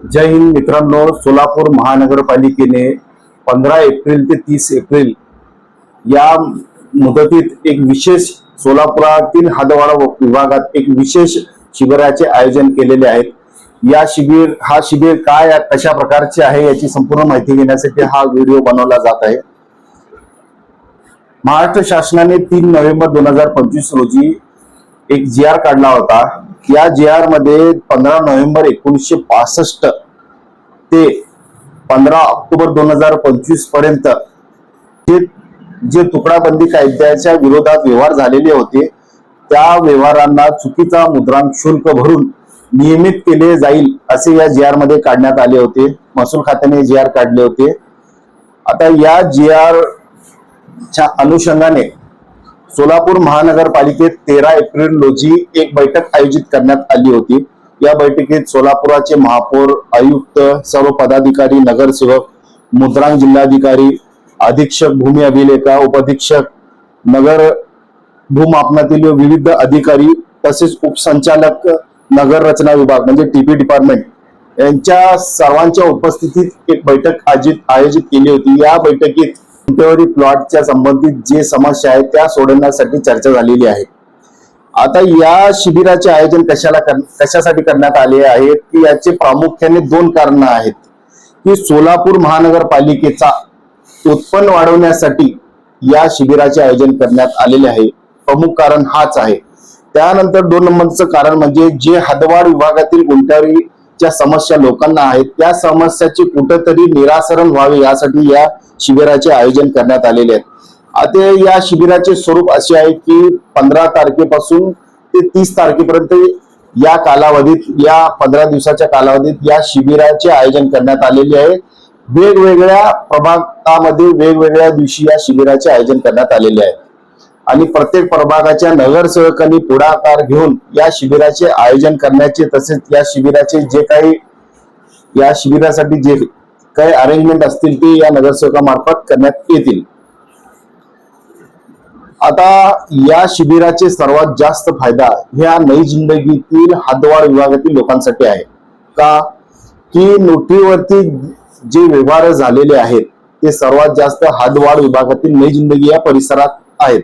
जय हिंद मित्रांनो, सोलापूर महानगरपालिकेने 15 एप्रिल ते 30 एप्रिल या मुदतीत एक विशेष सोलापुरातील हादवाडा विभागात एक विशेष शिबिराचे आयोजन केलेले आहे। हा शिबिर काय कशा प्रकारचे आहे याची संपूर्ण माहिती घेण्यासाठी हा व्हिडिओ बनवला जात आहे। महाराष्ट्र शासनाने 3 नोव्हेंबर 2025 रोजी एक GR काढला होता। या GR मध्ये 15 नोव्हेंबर 1965 ते 15 ऑक्टोबर 2025 पर्यंत जे तुकडाबंदी कायद्याच्या विरोधात व्यवहार झालेले होते त्या व्यवहारांना चुकीचा मुद्रांक शुल्क भरून नियमित केले जाईल असे या GR मध्ये काढण्यात आले होते। महसूल खात्याने GR काढले होते। आता या GR च्या अनुषंगाने सोलापूर महानगरपालिकेत 13 एप्रिल रोजी एक बैठक आयोजित करण्यात आली होती। या बैठकीत सोलापुराचे महापौर, आयुक्त, सर्व पदाधिकारी, नगरसेवक, मुद्रांक जिल्हाधिकारी, अधीक्षक भूमी अभिलेखा, उपाधीक्षक, नगर भूमापनातील विविध अधिकारी तसेच उपसंचालक नगर रचना विभाग म्हणजे TP डिपार्टमेंट यांच्या सर्वांच्या उपस्थितीत एक बैठक आयोजित केली होती। या बैठकीत गुंठेवारी प्लॉटच्या संबंधित जे समस्या आहेत त्या सोडवण्यासाठी चर्चा झालेली आहे। आता या शिबिराचे आयोजन कशासाठी करण्यात आले आहे की याचे प्रामुख्याने 2 कारण आहेत की सोलापूर महानगरपालिकेचा उत्पन्न वाढवण्यासाठी या शिबिराचे आयोजन करण्यात आलेले आहे। प्रमुख कारण हाच आहे। त्यानंतर 2 नंबरचं कारण म्हणजे जे हदवाड विभागातील गुंठेवारीच्या समस्या लोकांना आहेत त्या समस्याचे कुठेतरी निराकरण व्हावे यासाठी या शिबिराचे आयोजन करण्यात आलेले आहे। आता या शिबिराचे स्वरूप असे आहे की 15 तारखेपासून ते 30 तारखेपर्यंत या कालावधीत या 15 दिवसाच्या कालावधीत या शिबिराचे आयोजन करण्यात आलेले आहे। वेगवेगळ्या प्रभागामध्ये वेगवेगळ्या दिवशी या शिबिराचे आयोजन करण्यात आलेले आहे आणि प्रत्येक प्रभागाच्या नगरसेवकांनी पुढाकार घेऊन या शिबिराचे आयोजन करण्याचे तसेच या शिबिरासाठी जे काही अरेंजमेंट असतील ते या नगरसेवकामार्फत करण्यात येतील। आता या शिबिराचे सर्वात जास्त फायदा ह्या नई जिंदगीतील हदवाड विभागातील लोकांसाठी आहे का की नोटरीवरती जे व्यवहार झालेले आहेत ते सर्वात जास्त हदवाड विभागातील नई जिंदगी या परिसरात आहेत।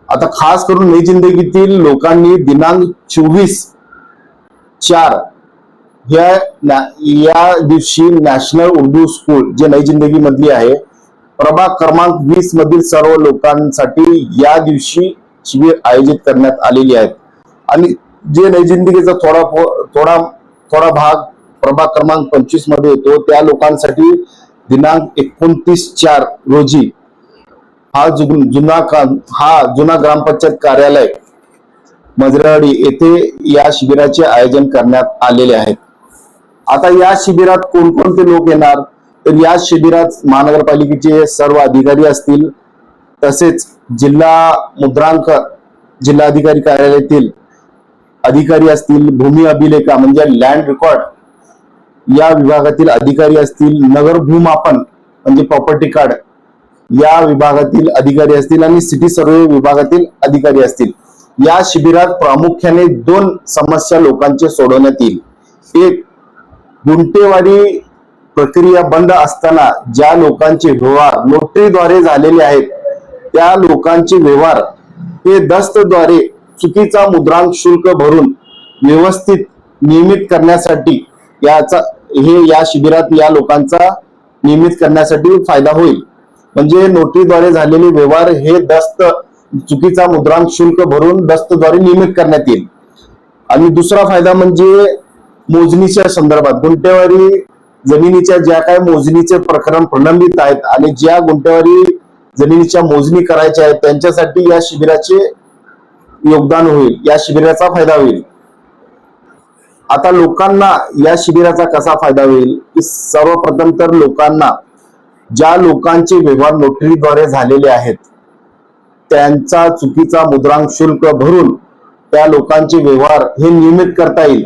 आता खास करून नई जिंदगीतील लोकांनी दिनांक 24/4 या दिवशी नॅशनल उर्दू स्कूल जे नई जिंदगी मधली आहे प्रभाग क्रमांक 20 मधील सर्व लोकांसाठी या दिवशी शिबिर आयोजित करण्यात आलेली आहेत आणि जे नई जिंदगीचा थोडा भाग प्रभाग क्रमांक 25 मध्ये येतो त्या लोकांसाठी दिनांक 29/4 रोजी हा जुना ग्रामपंचायत कार्यालय मजरेवाडी येथे या शिबिराचे आयोजन करण्यात आलेले आहे। आता या शिबिरात कोणकोणते लोक येणार तर या शिबिरात महानगरपालिकेचे सर्व अधिकारी असतील तसेच जिल्हा मुद्रांक जिल्हाधिकारी कार्यालयातील अधिकारी असतील, भूमी अभिलेखा म्हणजे लँड रेकॉर्ड या विभागातील अधिकारी असतील, नगर भूमापन म्हणजे प्रॉपर्टी कार्ड या विभागातील अधिकारी असतील आणि सिटी सर्वे विभागातील अधिकारी असतील। या शिबिरात प्रामुख्याने 2 समस्या लोकांचे सोडवण्यात येईल। एक, गुंठेवारी प्रक्रिया बंद असताना ज्या लोकांचे व्यवहार नोटरीद्वारे झालेले आहेत त्या लोकांचे व्यवहार हे दस्तद्वारे चुकीचा मुद्रांक शुल्क भरून व्यवस्थित नियमित करण्यासाठी या शिबिरात या लोकांचा नियमित करण्यासाठी फायदा होईल। म्हणजे नोटरीद्वारे झालेले व्यवहार हे चुकीचा मुद्रांक शुल्क भरून दस्तद्वारे नियमित करण्यात येईल। आणि दुसरा फायदा म्हणजे मोजणीच्या संदर्भात गुंठेवारी जमिनीच्या ज्या काही मोजणीचे प्रकरण प्रलंबित आहेत आणि ज्या गुंठेवारी जमिनीच्या मोजणी करायच्या आहेत त्यांच्यासाठी या शिबिराचे योगदान होईल, या शिबिराचा फायदा होईल। आता लोकांना या शिबिराचा कसा फायदा होईल की सर्वप्रथम तर लोकांना ज्या लोकांचे व्यवहार नोटरीद्वारे झालेले आहेत त्यांचा चुकीचा मुद्रांक शुल्क भरून त्या लोकांचे व्यवहार हे नियमित करता येईल।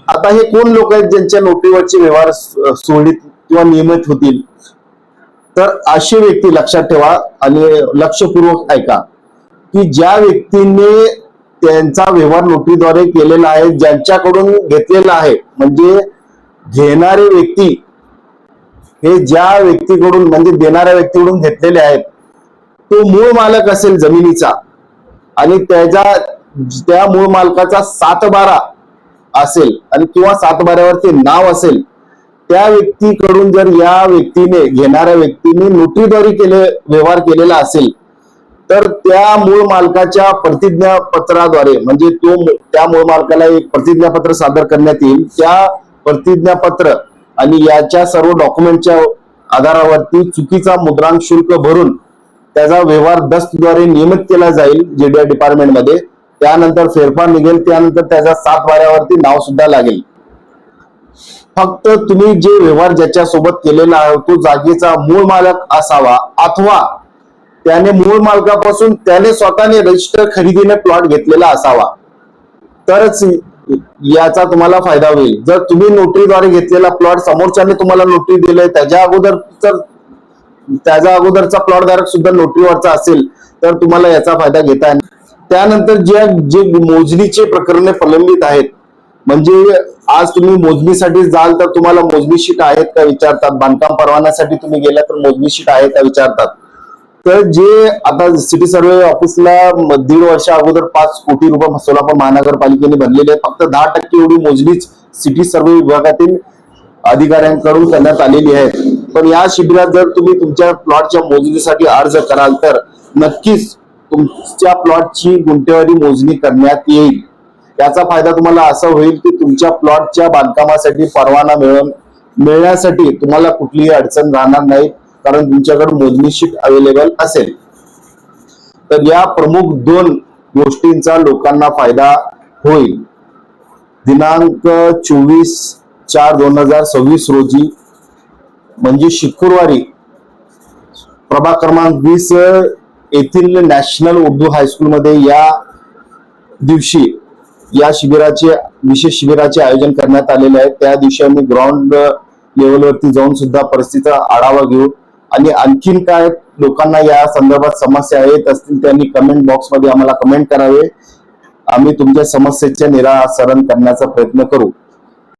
आता हे कोण लोक आहेत ज्यांच्या नोटरीवरचे व्यवहार सुरळीत किंवा नियमित होतील तर अशी व्यक्ती लक्षात ठेवा आणि लक्षपूर्वक ऐका की ज्या व्यक्तीने त्यांचा व्यवहार नोटरीद्वारे केलेला आहे, ज्यांच्याकडून घेतलेला आहे. म्हणजे घेणारे व्यक्ती हे ज्या व्यक्तीकडून म्हणजे देणाऱ्या व्यक्तीकडून घेतलेले आहेत, तो मूळ मालक असेल जमिनीचा आणि त्या मूळ मालकाचा 7/12 असेल आणि किंवा 7/12वरती नाव असेल, त्या व्यक्तीकडून जर या व्यक्तीने घेणाऱ्या व्यक्तीने नोटरीद्वारे व्यवहार केलेला असेल, तर त्या मूळ मालकाच्या प्रतिज्ञापत्राद्वारे म्हणजे त्या मूळ मालकाला एक प्रतिज्ञापत्र सादर करण्यात येईल. त्या प्रतिज्ञापत्र आणि याच्या सर्व डॉक्युमेंटच्या आधारावरती चुकीचा मुद्रांक शुल्क भरून त्याचा व्यवहार दस्तद्वारे नियमित केला जाईल JDI डिपार्टमेंटमध्ये. त्यानंतर फेरफार निघेल, त्यानंतर त्याच्या 7/12वरती नाव सुद्धा लागेल. फक्त तुम्ही जे व्यवहार ज्याच्या सोबत केलेला आहे तो जागेचा मूळ मालक असावा, अथवा त्याने मूळ मालकापासून त्याने स्वतःने रजिस्टर खरेदीने प्लॉट घेतलेला असावा, तरच याचा तुम्हाला फायदा होईल. जर तुम्ही नोटरीद्वारे घेतलेला प्लॉट समोरच्याने तुम्हाला नोटरी दिले, त्याच्या अगोदरचा प्लॉट धारक सुद्धा नोटरीवरचा असेल, तर तुम्हाला याचा फायदा घेता येईल. त्यानंतर जे मोजणीचे प्रकरणे प्रलंबित आहेत, म्हणजे आज तुम्ही मोजणीसाठी जाल तर तुम्हाला मोजणी शीट आहेत का विचारतात. बांधकाम परवान्यासाठी तुम्ही गेला तर मोजणी शीट आहे का विचारतात. तर जे आता सिटी सर्वे ऑफिसला 1.5 वर्ष अगोदर 5 कोटी रुपये सोलापूर महानगरपालिकेने भरलेले आहेत. फक्त 10% एवढी मोजणीच सिटी सर्वे विभागातील अधिकाऱ्यांकडून करण्यात आलेली आहे. पण या शिबिरात जर तुम्ही तुमच्या प्लॉटच्या मोजणीसाठी अर्ज कराल तर नक्कीच तुमच्या प्लॉटची गुंठेवारी मोजणी करण्यात येईल. याचा फायदा तुम्हाला असा होईल की तुमच्या प्लॉटच्या बांधकामासाठी परवाना मिळण्यासाठी तुम्हाला कुठलीही अडचण राहणार नाही, कारण तुमच्याकडे मोजणी शीट अवेलेबल असेल. तर या प्रमुख 2 गोष्टींचा लोकांना फायदा होईल. दिनांक 24/4/2026 रोजी म्हणजे शुक्रवारी प्रभाग क्रमांक 20 येथील नॅशनल उर्दू हायस्कूलमध्ये या दिवशी या विशेष शिबिराचे आयोजन करण्यात आलेले आहे. त्या दिवशी आम्ही ग्राउंड लेवलवरती जाऊन सुद्धा परिस्थितीचा आढावा घेऊ आणि आणखीन काय लोकांना या संदर्भात समस्या येत असतील त्यांनी कमेंट बॉक्समध्ये आम्हाला कमेंट करावे. आम्ही तुमच्या समस्येचे निराकरण करण्याचा प्रयत्न करू.